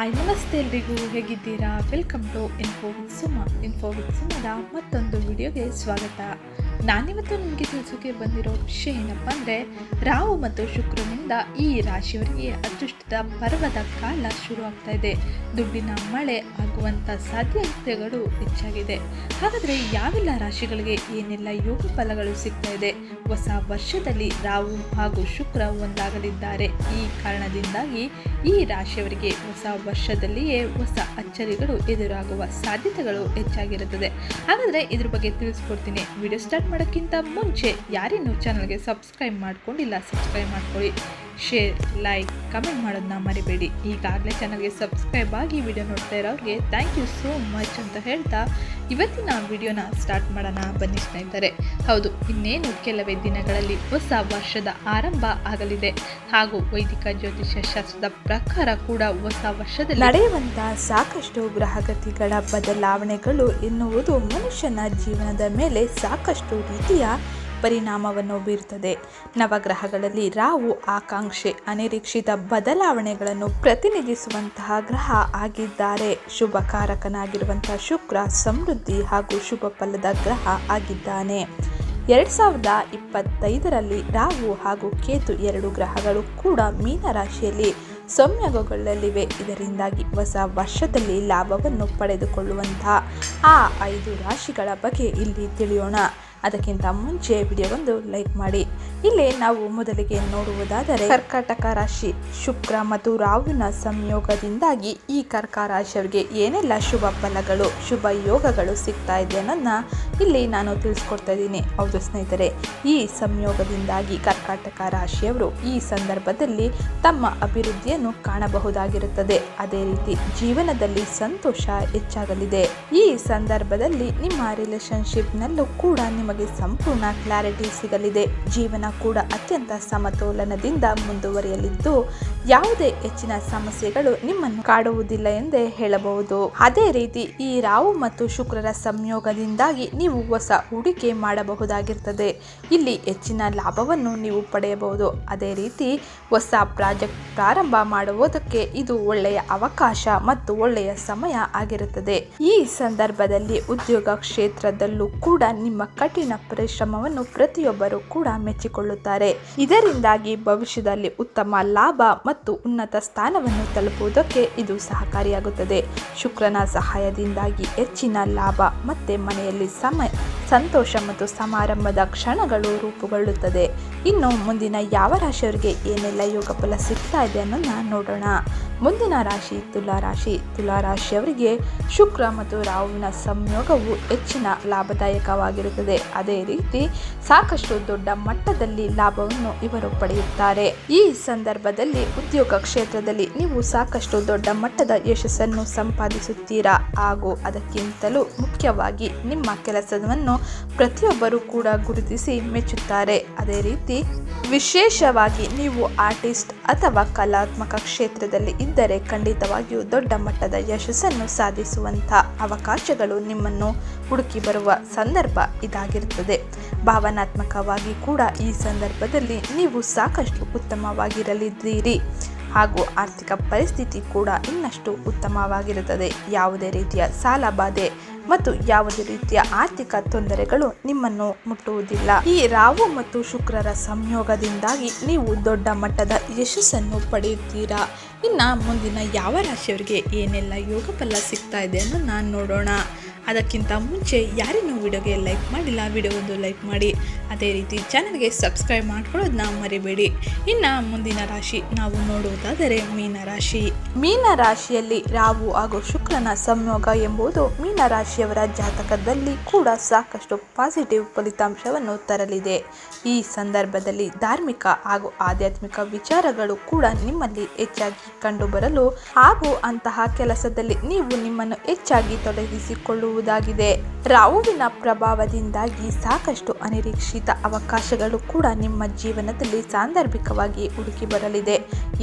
Hi ನಮಸ್ತೆ ಎಲ್ರಿಗೂ, ಹೇಗಿದ್ದೀರಾ? ವೆಲ್ಕಮ್ ಟು ಇನ್ಫೋ ವಿತ್ ಸುಮದ ಮತ್ತೊಂದು ವಿಡಿಯೋಗೆ ಸ್ವಾಗತ. ನಾನಿವತ್ತು ನಿಮಗೆ ತಿಳಿಸೋಕೆ ಬಂದಿರೋ ವಿಷಯ ಏನಪ್ಪ ಅಂದರೆ, ರಾಹು ಮತ್ತು ಶುಕ್ರನಿಂದ ಈ ರಾಶಿಯವರಿಗೆ ಅದೃಷ್ಟದ ಪರ್ವದ ಕಾಲ ಶುರು ಆಗ್ತಾ ಇದೆ. ದುಡ್ಡಿನ ಮಳೆ ಆಗುವಂಥ ಸಾಧ್ಯತೆಗಳು ಹೆಚ್ಚಾಗಿದೆ. ಹಾಗಾದರೆ ಯಾವೆಲ್ಲ ರಾಶಿಗಳಿಗೆ ಏನೆಲ್ಲ ಯೋಗ ಫಲಗಳು ಸಿಗ್ತಾ ಇದೆ? ಹೊಸ ವರ್ಷದಲ್ಲಿ ರಾಹು ಹಾಗೂ ಶುಕ್ರ ಒಂದಾಗಲಿದ್ದಾರೆ. ಈ ಕಾರಣದಿಂದಾಗಿ ಈ ರಾಶಿಯವರಿಗೆ ಹೊಸ ವರ್ಷದಲ್ಲಿಯೇ ಹೊಸ ಅಚ್ಚರಿಗಳು ಎದುರಾಗುವ ಸಾಧ್ಯತೆಗಳು ಹೆಚ್ಚಾಗಿರುತ್ತದೆ. ಹಾಗಾದರೆ ಇದ್ರ ಬಗ್ಗೆ ತಿಳಿಸ್ಕೊಡ್ತೀನಿ. ವಿಡಿಯೋ ಸ್ಟಾರ್ಟ್ ಮಾಡೋಕ್ಕಿಂತ ಮುಂಚೆ ಯಾರೇನು ಚಾನಲ್ಗೆ ಸಬ್ಸ್ಕ್ರೈಬ್ ಮಾಡ್ಕೊಂಡಿಲ್ಲ, ಸಬ್ಸ್ಕ್ರೈಬ್ ಮಾಡ್ಕೊಳ್ಳಿ. ಶೇರ್, ಲೈಕ್, ಕಮೆಂಟ್ ಮಾಡೋದನ್ನ ಮರಿಬೇಡಿ. ಈಗಾಗಲೇ ಚಾನಲ್ಗೆ ಸಬ್ಸ್ಕ್ರೈಬ್ ಆಗಿ ವಿಡಿಯೋ ನೋಡ್ತಾ ಇರೋರಿಗೆ ಥ್ಯಾಂಕ್ ಯು ಸೋ ಮಚ್ ಅಂತ ಹೇಳ್ತಾ ಇವತ್ತಿನ ವಿಡಿಯೋನ ಸ್ಟಾರ್ಟ್ ಮಾಡೋಣ ಬನ್ನಿ ಸ್ನೇಹಿತರೆ. ಹೌದು, ಇನ್ನೇನು ಕೆಲವೇ ದಿನಗಳಲ್ಲಿ ಹೊಸ ವರ್ಷದ ಆರಂಭ ಆಗಲಿದೆ. ಹಾಗೂ ವೈದಿಕ ಜ್ಯೋತಿಷ್ಯ ಶಾಸ್ತ್ರದ ಪ್ರಕಾರ ಕೂಡ ಹೊಸ ವರ್ಷದಲ್ಲಿ ನಡೆಯುವಂತಹ ಸಾಕಷ್ಟು ಗ್ರಹಗತಿಗಳ ಬದಲಾವಣೆಗಳು ಎನ್ನುವುದು ಮನುಷ್ಯನ ಜೀವನದ ಮೇಲೆ ಸಾಕಷ್ಟು ರೀತಿಯ ಪರಿಣಾಮವನ್ನು ಬೀರುತ್ತದೆ. ನವಗ್ರಹಗಳಲ್ಲಿ ರಾಹು ಆಕಾಂಕ್ಷೆ, ಅನಿರೀಕ್ಷಿತ ಬದಲಾವಣೆಗಳನ್ನು ಪ್ರತಿನಿಧಿಸುವಂತಹ ಗ್ರಹ ಆಗಿದ್ದಾರೆ. ಶುಭಕಾರಕನಾಗಿರುವಂತಹ ಶುಕ್ರ ಸಮೃದ್ಧಿ ಹಾಗೂ ಶುಭ ಫಲದ ಗ್ರಹ ಆಗಿದ್ದಾನೆ. 2025ರಲ್ಲಿ ರಾಹು ಹಾಗೂ ಕೇತು ಎರಡು ಗ್ರಹಗಳು ಕೂಡ ಮೀನ ರಾಶಿಯಲ್ಲಿ ಸೌಮ್ಯಗೊಳ್ಳಲಿವೆ. ಇದರಿಂದಾಗಿ ಹೊಸ ವರ್ಷದಲ್ಲಿ ಲಾಭವನ್ನು ಪಡೆದುಕೊಳ್ಳುವಂತಹ ಆ 5 ರಾಶಿಗಳ ಬಗ್ಗೆ ಇಲ್ಲಿ ತಿಳಿಯೋಣ. ಅದಕ್ಕಿಂತ ಮುಂಚೆ ವಿಡಿಯೋಗೊಂದು ಲೈಕ್ ಮಾಡಿ. ಇಲ್ಲಿ ನಾವು ಮೊದಲಿಗೆ ನೋಡುವುದಾದರೆ ಕರ್ಕಾಟಕ ರಾಶಿ. ಶುಕ್ರ ಮತ್ತು ರಾಹುವಿನ ಸಂಯೋಗದಿಂದಾಗಿ ಈ ಕರ್ಕ ರಾಶಿಯವರಿಗೆ ಏನೆಲ್ಲ ಶುಭ ಫಲಗಳು, ಶುಭ ಯೋಗಗಳು ಸಿಗ್ತಾ ಇದೆ ಅನ್ನೋದನ್ನ ಇಲ್ಲಿ ನಾನು ತಿಳಿಸ್ಕೊಡ್ತಾ ಇದ್ದೀನಿ. ಹೌದು ಸ್ನೇಹಿತರೆ, ಈ ಸಂಯೋಗದಿಂದಾಗಿ ಕರ್ಕಾಟಕ ರಾಶಿಯವರು ಈ ಸಂದರ್ಭದಲ್ಲಿ ತಮ್ಮ ಅಭಿವೃದ್ಧಿಯನ್ನು ಕಾಣಬಹುದಾಗಿರುತ್ತದೆ. ಅದೇ ರೀತಿ ಜೀವನದಲ್ಲಿ ಸಂತೋಷ ಹೆಚ್ಚಾಗಲಿದೆ. ಈ ಸಂದರ್ಭದಲ್ಲಿ ನಿಮ್ಮ ರಿಲೇಶನ್ಶಿಪ್ನಲ್ಲೂ ಕೂಡ ನಿಮಗೆ ಸಂಪೂರ್ಣ ಕ್ಲಾರಿಟಿ ಸಿಗಲಿದೆ. ಜೀವನ ಕೂಡ ಅತ್ಯಂತ ಸಮತೋಲನದಿಂದ ಮುಂದುವರಿಯಲಿದ್ದು ಯಾವುದೇ ಹೆಚ್ಚಿನ ಸಮಸ್ಯೆಗಳು ನಿಮ್ಮನ್ನು ಕಾಡುವುದಿಲ್ಲ ಎಂದೇ ಹೇಳಬಹುದು. ಅದೇ ರೀತಿ ಈ ರಾಹು ಮತ್ತು ಶುಕ್ರರ ಸಂಯೋಗದಿಂದಾಗಿ ನೀವು ಹೊಸ ಹೂಡಿಕೆ ಮಾಡಬಹುದಾಗಿರ್ತದೆ. ಇಲ್ಲಿ ಹೆಚ್ಚಿನ ಲಾಭವನ್ನು ನೀವು ಪಡೆಯಬಹುದು. ಅದೇ ರೀತಿ ಹೊಸ ಪ್ರಾಜೆಕ್ಟ್ ಪ್ರಾರಂಭ ಮಾಡುವುದಕ್ಕೆ ಇದು ಒಳ್ಳೆಯ ಅವಕಾಶ ಮತ್ತು ಒಳ್ಳೆಯ ಸಮಯ ಆಗಿರುತ್ತದೆ. ಈ ಸಂದರ್ಭದಲ್ಲಿ ಉದ್ಯೋಗ ಕ್ಷೇತ್ರದಲ್ಲೂ ಕೂಡ ನಿಮ್ಮ ಕಠಿಣ ಪರಿಶ್ರಮವನ್ನು ಪ್ರತಿಯೊಬ್ಬರು ಕೂಡ ಮೆಚ್ಚಿಕೊಳ್ಳುತ್ತಾರೆ. ಇದರಿಂದಾಗಿ ಭವಿಷ್ಯದಲ್ಲಿ ಉತ್ತಮ ಲಾಭ ಮತ್ತು ಉನ್ನತ ಸ್ಥಾನವನ್ನು ತಲುಪುವುದಕ್ಕೆ ಇದು ಸಹಕಾರಿಯಾಗುತ್ತದೆ. ಶುಕ್ರನ ಸಹಾಯದಿಂದಾಗಿ ಹೆಚ್ಚಿನ ಲಾಭ ಮತ್ತೆ ಮನೆಯಲ್ಲಿ ಸಂತೋಷ ಮತ್ತು ಸಮಾರಂಭದ ಕ್ಷಣಗಳು ರೂಪುಗೊಳ್ಳುತ್ತದೆ. ಇನ್ನು ಮುಂದಿನ ಯಾವ ರಾಶಿಯವರಿಗೆ ಏನೆಲ್ಲ ಯೋಗ ಫಲ ಸಿಗ್ತಾ ಇದೆ ಅನ್ನೋದನ್ನ ನೋಡೋಣ. ಮುಂದಿನ ರಾಶಿ ತುಲಾರಾಶಿ. ತುಲಾರಾಶಿಯವರಿಗೆ ಶುಕ್ರ ಮತ್ತು ರಾಹುವಿನ ಸಂಯೋಗವು ಹೆಚ್ಚಿನ ಲಾಭದಾಯಕವಾಗಿರುತ್ತದೆ. ಅದೇ ರೀತಿ ಸಾಕಷ್ಟು ದೊಡ್ಡ ಮಟ್ಟದಲ್ಲಿ ಲಾಭವನ್ನು ಇವರು ಪಡೆಯುತ್ತಾರೆ. ಈ ಸಂದರ್ಭದಲ್ಲಿ ಉದ್ಯೋಗ ಕ್ಷೇತ್ರದಲ್ಲಿ ನೀವು ಸಾಕಷ್ಟು ದೊಡ್ಡ ಮಟ್ಟದ ಯಶಸ್ಸನ್ನು ಸಂಪಾದಿಸುತ್ತೀರಾ. ಹಾಗೂ ಅದಕ್ಕಿಂತಲೂ ಮುಖ್ಯವಾಗಿ ನಿಮ್ಮ ಕೆಲಸವನ್ನು ಪ್ರತಿಯೊಬ್ಬರು ಕೂಡ ಗುರುತಿಸಿ ಮೆಚ್ಚುತ್ತಾರೆ. ಅದೇ ರೀತಿ ವಿಶೇಷವಾಗಿ ನೀವು ಆರ್ಟಿಸ್ಟ್ ಅಥವಾ ಕಲಾತ್ಮಕ ಕ್ಷೇತ್ರದಲ್ಲಿ ಇದ್ದರೆ ಖಂಡಿತವಾಗಿಯೂ ದೊಡ್ಡ ಮಟ್ಟದ ಯಶಸ್ಸನ್ನು ಸಾಧಿಸುವಂಥ ಅವಕಾಶಗಳು ನಿಮ್ಮನ್ನು ಹುಡುಕಿ ಬರುವ ಸಂದರ್ಭ ಇದಾಗಿರುತ್ತದೆ. ಭಾವನಾತ್ಮಕವಾಗಿ ಕೂಡ ಈ ಸಂದರ್ಭದಲ್ಲಿ ನೀವು ಸಾಕಷ್ಟು ಉತ್ತಮವಾಗಿರಲಿದ್ದೀರಿ. ಹಾಗೂ ಆರ್ಥಿಕ ಪರಿಸ್ಥಿತಿ ಕೂಡ ಇನ್ನಷ್ಟು ಉತ್ತಮವಾಗಿರುತ್ತದೆ. ಯಾವುದೇ ರೀತಿಯ ಸಾಲಬಾಧೆ ಮತ್ತು ಯಾವುದೇ ರೀತಿಯ ಆರ್ಥಿಕ ತೊಂದರೆಗಳು ನಿಮ್ಮನ್ನು ಮುಟ್ಟುವುದಿಲ್ಲ. ಈ ರಾಹು ಮತ್ತು ಶುಕ್ರರ ಸಂಯೋಗದಿಂದಾಗಿ ನೀವು ದೊಡ್ಡ ಮಟ್ಟದ ಯಶಸ್ಸನ್ನು ಪಡೆಯುತ್ತೀರಾ. ಇನ್ನು ಮುಂದಿನ ಯಾವ ರಾಶಿಯವರಿಗೆ ಏನೆಲ್ಲ ಯೋಗ ಫಲ ಸಿಗ್ತಾ ಇದೆ ಅನ್ನೋದನ್ನ ನೋಡೋಣ. ಅದಕ್ಕಿಂತ ಮುಂಚೆ ಯಾರೇನೂ ವಿಡಿಯೋಗೆ ಲೈಕ್ ಮಾಡಿಲ್ಲ, ವಿಡಿಯೋಗೊಂದು ಲೈಕ್ ಮಾಡಿ. ಅದೇ ರೀತಿ ಚಾನಲ್ಗೆ ಸಬ್ಸ್ಕ್ರೈಬ್ ಮಾಡ್ಕೊಳ್ಳೋದನ್ನ ಮರಿಬೇಡಿ. ಇನ್ನು ಮುಂದಿನ ರಾಶಿ ನಾವು ನೋಡುವುದಾದರೆ ಮೀನರಾಶಿ. ಮೀನರಾಶಿಯಲ್ಲಿ ರಾಹು ಹಾಗೂ ಶುಕ್ರನ ಸಂಯೋಗ ಎಂಬುದು ಮೀನರಾಶಿಯವರ ಜಾತಕದಲ್ಲಿ ಕೂಡ ಸಾಕಷ್ಟು ಪಾಸಿಟಿವ್ ಫಲಿತಾಂಶವನ್ನು ತರಲಿದೆ. ಈ ಸಂದರ್ಭದಲ್ಲಿ ಧಾರ್ಮಿಕ ಹಾಗೂ ಆಧ್ಯಾತ್ಮಿಕ ವಿಚಾರಗಳು ಕೂಡ ನಿಮ್ಮಲ್ಲಿ ಹೆಚ್ಚಾಗಿ ಕಂಡುಬರಲು ಹಾಗೂ ಅಂತಹ ಕೆಲಸದಲ್ಲಿ ನೀವು ನಿಮ್ಮನ್ನು ಹೆಚ್ಚಾಗಿ ತೊಡಗಿಸಿಕೊಳ್ಳುವುದಾಗಿದೆ. ರಾಹುವಿನ ಪ್ರಭಾವದಿಂದಾಗಿ ಸಾಕಷ್ಟು ಅನಿರೀಕ್ಷಿತ ಅವಕಾಶಗಳು ಕೂಡ ನಿಮ್ಮ ಜೀವನದಲ್ಲಿ ಸಾಂದರ್ಭಿಕವಾಗಿ ಹುಡುಕಿ ಬರಲಿದೆ.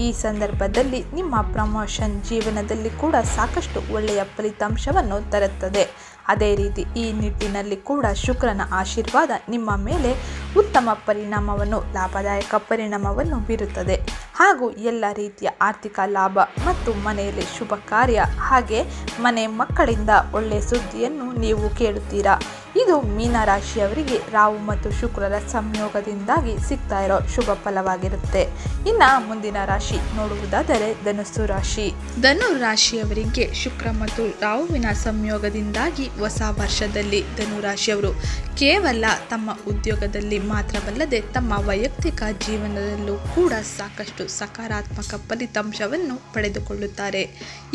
ಈ ಸಂದರ್ಭದಲ್ಲಿ ನಿಮ್ಮ ಪ್ರಮೋಷನ್ ಜೀವನದಲ್ಲಿ ಕೂಡ ಸಾಕಷ್ಟು ಒಳ್ಳೆಯ ಫಲಿತಾಂಶವನ್ನು ತರುತ್ತದೆ. ಅದೇ ರೀತಿ ಈ ನಿಟ್ಟಿನಲ್ಲಿ ಕೂಡ ಶುಕ್ರನ ಆಶೀರ್ವಾದ ನಿಮ್ಮ ಮೇಲೆ ಉತ್ತಮ ಪರಿಣಾಮವನ್ನು, ಲಾಭದಾಯಕ ಪರಿಣಾಮವನ್ನು ಬೀರುತ್ತದೆ. ಹಾಗೂ ಎಲ್ಲ ರೀತಿಯ ಆರ್ಥಿಕ ಲಾಭ ಮತ್ತು ಮನೆಯಲ್ಲಿ ಶುಭ ಕಾರ್ಯ ಹಾಗೆ ಮನೆ ಮಕ್ಕಳಿಂದ ಒಳ್ಳೆಯ ಸುದ್ದಿಯನ್ನು ನೀವು ಕೇಳುತ್ತೀರಾ. ಇದು ಮೀನರಾಶಿಯವರಿಗೆ ರಾಹು ಮತ್ತು ಶುಕ್ರರ ಸಂಯೋಗದಿಂದಾಗಿ ಸಿಗ್ತಾ ಇರೋ ಶುಭ ಫಲವಾಗಿರುತ್ತೆ. ಇನ್ನು ಮುಂದಿನ ರಾಶಿ ನೋಡುವುದಾದರೆ ಧನುಸ್ಸು ರಾಶಿ. ಧನು ರಾಶಿಯವರಿಗೆ ಶುಕ್ರ ಮತ್ತು ರಾಹುವಿನ ಸಂಯೋಗದಿಂದಾಗಿ ಹೊಸ ವರ್ಷದಲ್ಲಿ ಧನು ರಾಶಿಯವರು ಕೇವಲ ತಮ್ಮ ಉದ್ಯೋಗದಲ್ಲಿ ಮಾತ್ರವಲ್ಲದೆ ತಮ್ಮ ವೈಯಕ್ತಿಕ ಜೀವನದಲ್ಲೂ ಕೂಡ ಸಾಕಷ್ಟು ಸಕಾರಾತ್ಮಕ ಫಲಿತಾಂಶವನ್ನು ಪಡೆದುಕೊಳ್ಳುತ್ತಾರೆ.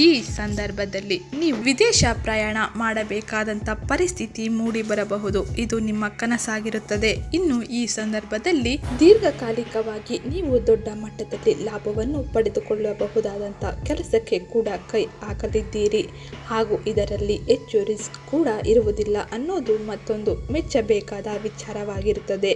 ಈ ಸಂದರ್ಭದಲ್ಲಿ ನೀವು ವಿದೇಶ ಪ್ರಯಾಣ ಮಾಡಬೇಕಾದಂಥ ಪರಿಸ್ಥಿತಿ ಮೂಡಿ ಬರಬಹುದು. ಇದು ನಿಮ್ಮ ಕನಸಾಗಿರುತ್ತದೆ. ಇನ್ನು ಈ ಸಂದರ್ಭದಲ್ಲಿ ದೀರ್ಘಕಾಲಿಕವಾಗಿ ನೀವು ದೊಡ್ಡ ಮಟ್ಟದಲ್ಲಿ ಲಾಭವನ್ನು ಪಡೆದುಕೊಳ್ಳಬಹುದಾದಂಥ ಕೆಲಸಕ್ಕೆ ಕೂಡ ಕೈ ಹಾಕಲಿದ್ದೀರಿ ಹಾಗೂ ಇದರಲ್ಲಿ ಹೆಚ್ಚು ರಿಸ್ಕ್ ಕೂಡ ಇರುವುದಿಲ್ಲ ಅನ್ನೋದು ಮತ್ತೊಂದು ಮೆಚ್ಚಬೇಕಾದ ವಿಚಾರವಾಗಿರುತ್ತದೆ.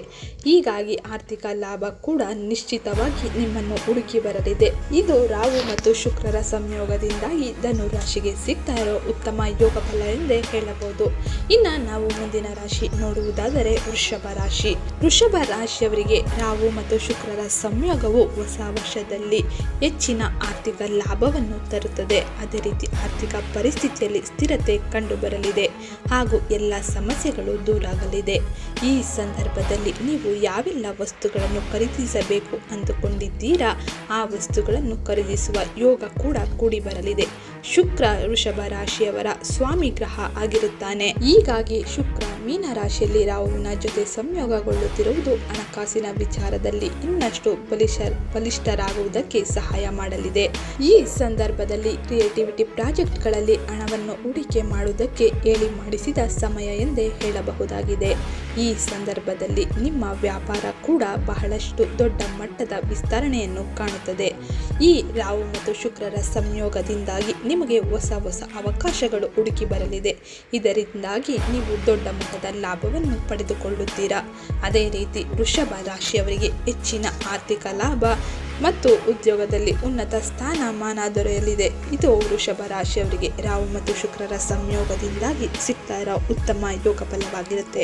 ಹೀಗಾಗಿ ಆರ್ಥಿಕ ಲಾಭ ಕೂಡ ನಿಶ್ಚಿತವಾಗಿ ನಿಮ್ಮನ್ನು ಹುಡುಕಿ ಬರಲಿದೆ. ಇದು ರಾಹು ಮತ್ತು ಶುಕ್ರರ ಸಂಯೋಗದಿಂದಾಗಿ ಧನು ರಾಶಿಗೆ ಸಿಗ್ತಾ ಇರೋ ಉತ್ತಮ ಯೋಗ ಫಲ ಎಂದೇ ಹೇಳಬಹುದು. ಇನ್ನು ನಾವು ಮುಂದಿನ ರಾಶಿ ನೋಡುವುದಾದರೆ ವೃಷಭ ರಾಶಿ. ವೃಷಭ ರಾಶಿಯವರಿಗೆ ರಾಹು ಮತ್ತು ಶುಕ್ರರ ಸಂಯೋಗವು ಹೊಸ ವರ್ಷದಲ್ಲಿ ಹೆಚ್ಚಿನ ಆರ್ಥಿಕ ಲಾಭವನ್ನು ತರುತ್ತದೆ. ಅದೇ ರೀತಿ ಆರ್ಥಿಕ ಪರಿಸ್ಥಿತಿಯಲ್ಲಿ ಸ್ಥಿರತೆ ಕಂಡುಬರಲಿದೆ ಹಾಗೂ ಎಲ್ಲ ಸಮಸ್ಯೆಗಳು ದೂರಾಗಲಿದೆ. ಈ ಸಂದರ್ಭದಲ್ಲಿ ನೀವು ಯಾವೆಲ್ಲ ವಸ್ತುಗಳನ್ನು ಖರೀದಿಸಬೇಕು ಅಂದುಕೊಂಡಿದ್ದೀರಾ ಆ ವಸ್ತುಗಳನ್ನು ಖರೀದಿಸುವ ಯೋಗ ಕೂಡ ಕೂಡಿ ಬರಲಿದೆ. ಶುಕ್ರ ವೃಷಭ ರಾಶಿಯವರ ಸ್ವಾಮಿ ಗ್ರಹ ಆಗಿರುತ್ತಾನೆ. ಹೀಗಾಗಿ ಶುಕ್ರ ಮೀನ ರಾಶಿಯಲ್ಲಿ ರಾಹುವಿನ ಜೊತೆ ಸಂಯೋಗಗೊಳ್ಳುತ್ತಿರುವುದು ಹಣಕಾಸಿನ ವಿಚಾರದಲ್ಲಿ ಇನ್ನಷ್ಟು ಬಲಿಷ್ಠರಾಗುವುದಕ್ಕೆ ಸಹಾಯ ಮಾಡಲಿದೆ. ಈ ಸಂದರ್ಭದಲ್ಲಿ ಕ್ರಿಯೇಟಿವಿಟಿ ಪ್ರಾಜೆಕ್ಟ್ಗಳಲ್ಲಿ ಹಣವನ್ನು ಹೂಡಿಕೆ ಮಾಡುವುದಕ್ಕೆ ಹೇಳಿ ಮಾಡಿಸಿದ ಸಮಯ ಎಂದೇ ಹೇಳಬಹುದಾಗಿದೆ. ಈ ಸಂದರ್ಭದಲ್ಲಿ ನಿಮ್ಮ ವ್ಯಾಪಾರ ಕೂಡ ಬಹಳಷ್ಟು ದೊಡ್ಡ ಮಟ್ಟದ ವಿಸ್ತರಣೆಯನ್ನು ಕಾಣುತ್ತದೆ. ಈ ರಾಹು ಮತ್ತು ಶುಕ್ರರ ಸಂಯೋಗದಿಂದಾಗಿ ನಿಮಗೆ ಹೊಸ ಅವಕಾಶಗಳು ಹುಡುಕಿ ಬರಲಿದೆ. ಇದರಿಂದಾಗಿ ನೀವು ದೊಡ್ಡ ಮಟ್ಟದ ಲಾಭವನ್ನು ಪಡೆದುಕೊಳ್ಳುತ್ತೀರಾ. ಅದೇ ರೀತಿ ವೃಷಭ ರಾಶಿಯವರಿಗೆ ಹೆಚ್ಚಿನ ಆರ್ಥಿಕ ಲಾಭ ಮತ್ತು ಉದ್ಯೋಗದಲ್ಲಿ ಉನ್ನತ ಸ್ಥಾನಮಾನ ದೊರೆಯಲಿದೆ. ಇದು ವೃಷಭ ರಾಶಿಯವರಿಗೆ ರಾಹು ಮತ್ತು ಶುಕ್ರರ ಸಂಯೋಗದಿಂದಾಗಿ ಸಿಗ್ತಾ ಇರೋ ಉತ್ತಮ ಯೋಗ ಫಲವಾಗಿರುತ್ತೆ.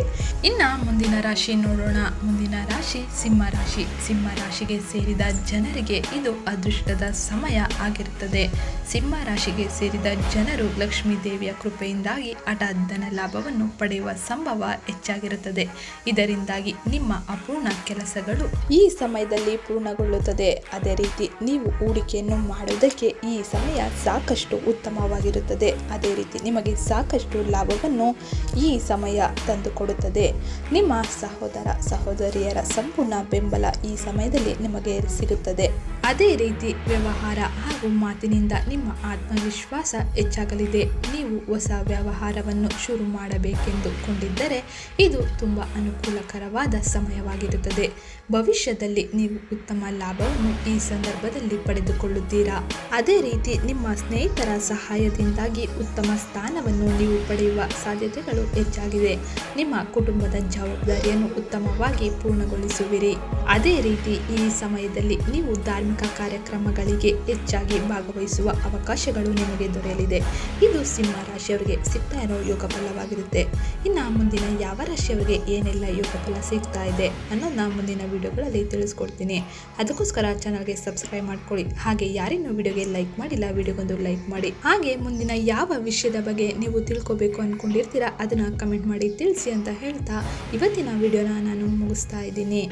ಇನ್ನು ಮುಂದಿನ ರಾಶಿ ನೋಡೋಣ. ಮುಂದಿನ ರಾಶಿ ಸಿಂಹ ರಾಶಿ. ಸಿಂಹ ರಾಶಿಗೆ ಸೇರಿದ ಜನರಿಗೆ ಇದು ಅದೃಷ್ಟದ ಸಮಯ ಆಗಿರುತ್ತದೆ. ಸಿಂಹ ರಾಶಿಗೆ ಸೇರಿದ ಜನರು ಲಕ್ಷ್ಮೀ ದೇವಿಯ ಕೃಪೆಯಿಂದಾಗಿ ಹಠಾತ್ ಧನ ಲಾಭವನ್ನು ಪಡೆಯುವ ಸಂಭವ ಹೆಚ್ಚಾಗಿರುತ್ತದೆ. ಇದರಿಂದಾಗಿ ನಿಮ್ಮ ಅಪೂರ್ಣ ಕೆಲಸಗಳು ಈ ಸಮಯದಲ್ಲಿ ಪೂರ್ಣಗೊಳ್ಳುತ್ತದೆ. ಅದೇ ರೀತಿ ನೀವು ಹೂಡಿಕೆಯನ್ನು ಮಾಡುವುದಕ್ಕೆ ಈ ಸಮಯ ಸಾಕಷ್ಟು ಉತ್ತಮವಾಗಿರುತ್ತದೆ. ಅದೇ ರೀತಿ ನಿಮಗೆ ಸಾಕಷ್ಟು ಲಾಭವನ್ನು ಈ ಸಮಯ ತಂದುಕೊಡುತ್ತದೆ. ನಿಮ್ಮ ಸಹೋದರ ಸಹೋದರಿಯರ ಸಂಪೂರ್ಣ ಬೆಂಬಲ ಈ ಸಮಯದಲ್ಲಿ ನಿಮಗೆ ಸಿಗುತ್ತದೆ. ಅದೇ ರೀತಿ ವ್ಯವಹಾರ ಹಾಗೂ ಮಾತಿನಿಂದ ನಿಮ್ಮ ಆತ್ಮವಿಶ್ವಾಸ ಹೆಚ್ಚಾಗಲಿದೆ. ನೀವು ಹೊಸ ವ್ಯವಹಾರವನ್ನು ಶುರು ಮಾಡಬೇಕೆಂದು ಕೊಂಡಿದ್ದರೆ ಇದು ತುಂಬ ಅನುಕೂಲಕರವಾದ ಸಮಯವಾಗಿರುತ್ತದೆ. ಭವಿಷ್ಯದಲ್ಲಿ ನೀವು ಉತ್ತಮ ಲಾಭವನ್ನು ಈ ಸಂದರ್ಭದಲ್ಲಿ ಪಡೆದುಕೊಳ್ಳುತ್ತೀರಾ. ಅದೇ ರೀತಿ ನಿಮ್ಮ ಸ್ನೇಹಿತರ ಸಹಾಯದಿಂದಾಗಿ ಉತ್ತಮ ಸ್ಥಾನವನ್ನು ನೀವು ಪಡೆಯುವ ಸಾಧ್ಯತೆಗಳು ಹೆಚ್ಚಾಗಿದೆ. ನಿಮ್ಮ ಕುಟುಂಬದ ಜವಾಬ್ದಾರಿಯನ್ನು ಉತ್ತಮವಾಗಿ ಪೂರ್ಣಗೊಳಿಸುವಿರಿ. ಅದೇ ರೀತಿ ಈ ಸಮಯದಲ್ಲಿ ನೀವು ಧಾರ್ಮಿಕ ಕಾರ್ಯಕ್ರಮಗಳಿಗೆ ಹೆಚ್ಚಾಗಿ ಭಾಗವಹಿಸುವ ಅವಕಾಶಗಳು ನಿಮಗೆ ದೊರೆಯಲಿದೆ. ಇದು ಸಿಂಹ ರಾಶಿಯವರಿಗೆ ಸಿಗ್ತಾ ಇರೋ ಯೋಗ ಫಲವಾಗಿರುತ್ತೆ. ಇನ್ನು ಮುಂದಿನ ಯಾವ ರಾಶಿಯವರಿಗೆ ಏನೆಲ್ಲ ಯೋಗ ಫಲ ಸಿಗ್ತಾ ಇದೆ ಅನ್ನೋದನ್ನ ಮುಂದಿನ ವಿಡಿಯೋಗಳಲ್ಲಿ ತಿಳಿಸ್ಕೊಡ್ತೀನಿ. ಅದಕ್ಕೋಸ್ಕರ ಚಾನಲ್ಗೆ ಸಬ್ಸ್ಕ್ರೈಬ್ ಮಾಡ್ಕೊಳ್ಳಿ. ಹಾಗೆ ಯಾರಿನ್ನೂ ವಿಡಿಯೋಗೆ ಲೈಕ್ ಮಾಡಿಲ್ಲ ವಿಡಿಯೋಗೊಂದು ಲೈಕ್ ಮಾಡಿ. ಹಾಗೆ ಮುಂದಿನ ಯಾವ ವಿಷಯದ ಬಗ್ಗೆ ನೀವು ತಿಳ್ಕೊಬೇಕು ಅಂದ್ಕೊಂಡಿರ್ತೀರಾ ಅದನ್ನು ಕಮೆಂಟ್ ಮಾಡಿ ತಿಳಿಸಿ ಅಂತ ಹೇಳ್ತಾ ಇವತ್ತಿನ ವಿಡಿಯೋನ ನಾನು ಮುಗಿಸ್ತಾ ಇದ್ದೀನಿ.